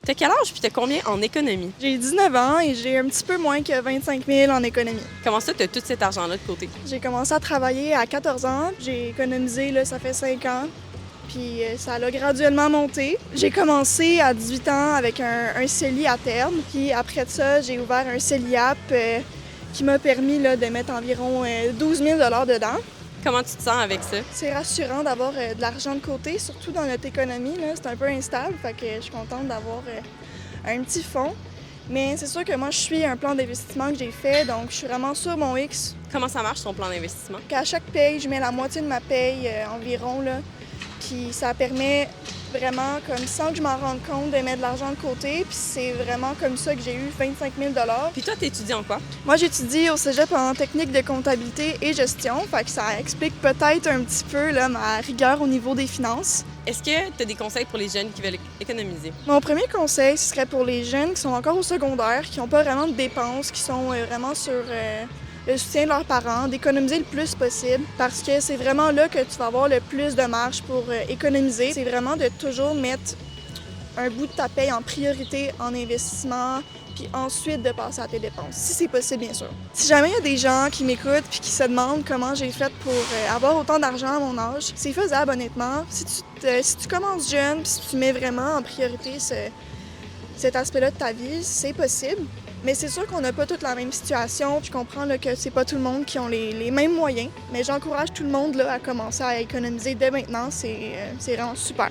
T'as quel âge puis t'as combien en économie? J'ai 19 ans et j'ai un petit peu moins que 25 000 en économie. Comment ça, t'as tout cet argent-là de côté? J'ai commencé à travailler à 14 ans. J'ai économisé, là, ça fait 5 ans. Puis ça a graduellement monté. J'ai commencé à 18 ans avec un CELI à terme. Puis après ça, j'ai ouvert un CELIAP qui m'a permis là, de mettre environ 12 000 dedans. Comment tu te sens avec ça? C'est rassurant d'avoir de l'argent de côté, surtout dans notre économie. Là, c'est un peu instable, fait que je suis contente d'avoir un petit fonds. Mais c'est sûr que moi, je suis un plan d'investissement que j'ai fait, donc je suis vraiment sur mon X. Comment ça marche ton plan d'investissement? Qu'à chaque paye, je mets la moitié de ma paye environ, là. Puis ça permet vraiment, comme sans que je m'en rende compte, de mettre de l'argent de côté. Puis c'est vraiment comme ça que j'ai eu 25 000 Puis toi, t'étudies en quoi? Moi, j'étudie au cégep en technique de comptabilité et gestion. Fait que ça explique peut-être un petit peu là, ma rigueur au niveau des finances. Est-ce que tu as des conseils pour les jeunes qui veulent économiser? Mon premier conseil, ce serait pour les jeunes qui sont encore au secondaire, qui n'ont pas vraiment de dépenses, qui sont vraiment sur le soutien de leurs parents, d'économiser le plus possible parce que c'est vraiment là que tu vas avoir le plus de marge pour économiser. C'est vraiment de toujours mettre un bout de ta paye en priorité en investissement, puis ensuite de passer à tes dépenses, si c'est possible, bien sûr. Si jamais il y a des gens qui m'écoutent puis qui se demandent comment j'ai fait pour avoir autant d'argent à mon âge, c'est faisable, honnêtement. Si tu commences jeune puis si tu mets vraiment en priorité cet aspect-là de ta vie, c'est possible. Mais c'est sûr qu'on n'a pas toute la même situation. Je comprends là, que c'est pas tout le monde qui ont les mêmes moyens, mais j'encourage tout le monde là, à commencer à économiser dès maintenant. C'est vraiment super.